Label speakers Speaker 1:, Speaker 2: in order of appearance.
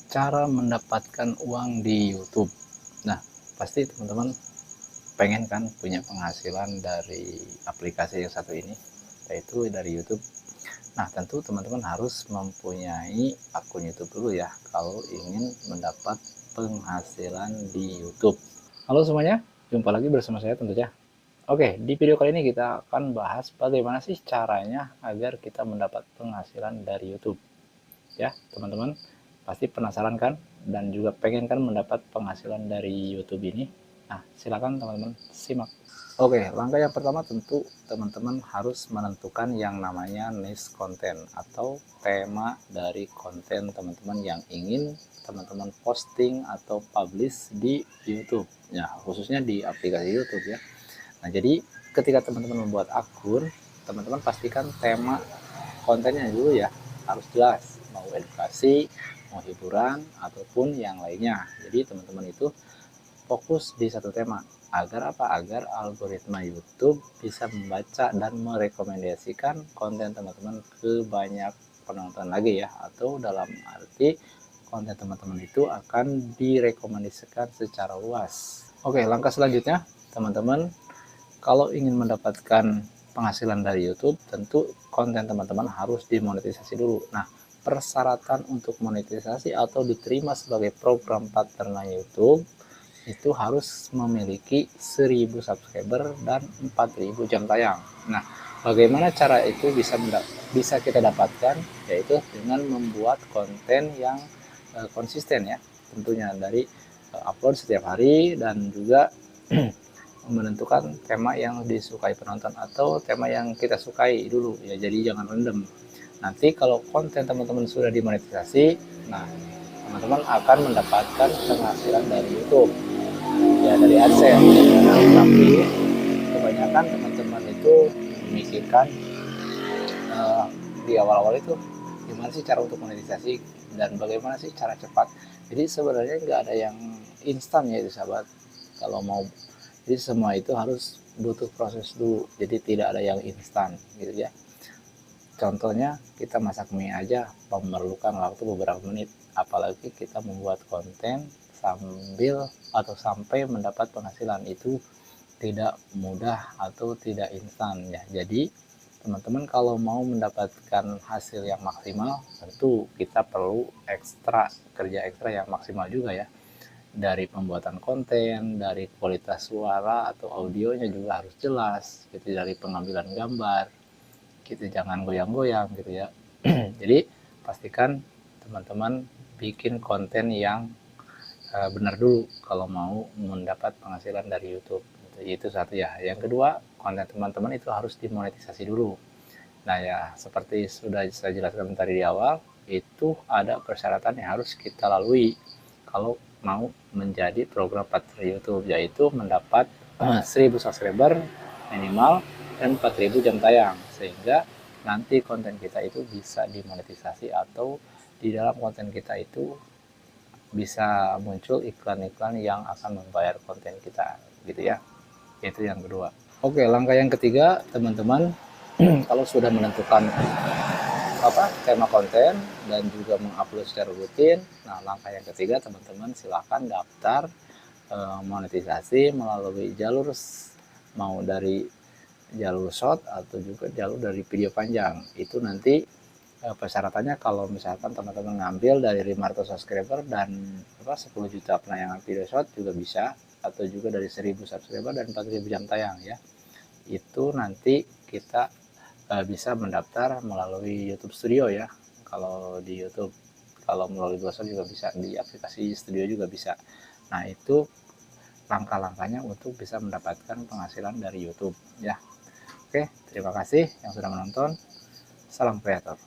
Speaker 1: cara mendapatkan uang di YouTube. Nah, pasti teman-teman pengen kan punya penghasilan dari aplikasi yang satu ini, yaitu dari YouTube. Nah, tentu teman-teman harus mempunyai akun YouTube dulu ya kalau ingin mendapat penghasilan di YouTube. Halo semuanya, jumpa lagi bersama saya tentunya. Oke, di video kali ini kita akan bahas bagaimana sih caranya agar kita mendapat penghasilan dari YouTube. Ya, teman-teman pasti penasaran kan dan juga pengen kan mendapat penghasilan dari YouTube ini. Nah, silakan teman-teman simak. Oke, langkah yang pertama tentu teman-teman harus menentukan yang namanya niche konten atau tema dari konten teman-teman yang ingin teman-teman posting atau publish di YouTube. Ya, khususnya di aplikasi YouTube ya. Nah, jadi ketika teman-teman membuat akun, teman-teman pastikan tema kontennya dulu ya, harus jelas, mau edukasi, mau hiburan, ataupun yang lainnya. Jadi teman-teman itu fokus di satu tema. Agar apa? Agar algoritma YouTube bisa membaca dan merekomendasikan konten teman-teman ke banyak penonton lagi ya. Atau dalam arti konten teman-teman itu akan direkomendasikan secara luas. Oke, langkah selanjutnya teman-teman kalau ingin mendapatkan penghasilan dari YouTube, tentu konten teman-teman harus dimonetisasi dulu. Nah, persyaratan untuk monetisasi atau diterima sebagai program partner YouTube itu harus memiliki 1000 subscriber dan 4000 jam tayang. Nah, bagaimana cara itu bisa kita dapatkan? Yaitu dengan membuat konten yang konsisten ya, tentunya dari upload setiap hari dan juga menentukan tema yang disukai penonton atau tema yang kita sukai dulu ya, jadi jangan random. Nanti kalau konten teman-teman sudah dimonetisasi, nah teman-teman akan mendapatkan penghasilan dari YouTube ya, dari AdSense. Nah, tapi kebanyakan teman-teman itu memikirkan di awal-awal itu gimana sih cara untuk monetisasi dan bagaimana sih cara cepat. Jadi sebenarnya nggak ada yang instan ya itu sahabat. Kalau mau, jadi semua itu harus butuh proses dulu, jadi tidak ada yang instan gitu ya. Contohnya kita masak mie aja memerlukan waktu beberapa menit, apalagi kita membuat konten sambil atau sampai mendapat penghasilan, itu tidak mudah atau tidak instan ya. Jadi teman-teman kalau mau mendapatkan hasil yang maksimal, tentu kita perlu kerja ekstra yang maksimal juga ya, dari pembuatan konten, dari kualitas suara atau audionya juga harus jelas gitu, dari pengambilan gambar gitu, jangan goyang-goyang gitu ya. Jadi pastikan teman-teman bikin konten yang benar dulu kalau mau mendapat penghasilan dari YouTube. Itu satu ya. Yang kedua, konten teman-teman itu harus dimonetisasi dulu. Nah ya, seperti sudah saya jelaskan tadi di awal, itu ada persyaratan yang harus kita lalui kalau mau menjadi program partner YouTube, yaitu mendapat 1000 subscriber minimal dan 4000 jam tayang, sehingga nanti konten kita itu bisa dimonetisasi atau di dalam konten kita itu bisa muncul iklan-iklan yang akan membayar konten kita gitu ya. Itu yang kedua. Oke, langkah yang ketiga teman-teman kalau sudah menentukan tema konten dan juga mengupload secara rutin, nah langkah yang ketiga teman-teman silahkan daftar monetisasi melalui jalur, mau dari jalur short atau juga jalur dari video panjang. Itu nanti persyaratannya kalau misalkan teman-teman ngambil dari 500 subscriber dan 10 juta penayangan video short juga bisa, atau juga dari 1000 subscriber dan 4000 jam tayang ya. Itu nanti kita bisa mendaftar melalui YouTube Studio ya. Kalau di YouTube, kalau melalui browser juga bisa, di aplikasi Studio juga bisa. Nah, itu langkah-langkahnya untuk bisa mendapatkan penghasilan dari YouTube ya. Oke, terima kasih yang sudah menonton. Salam kreator.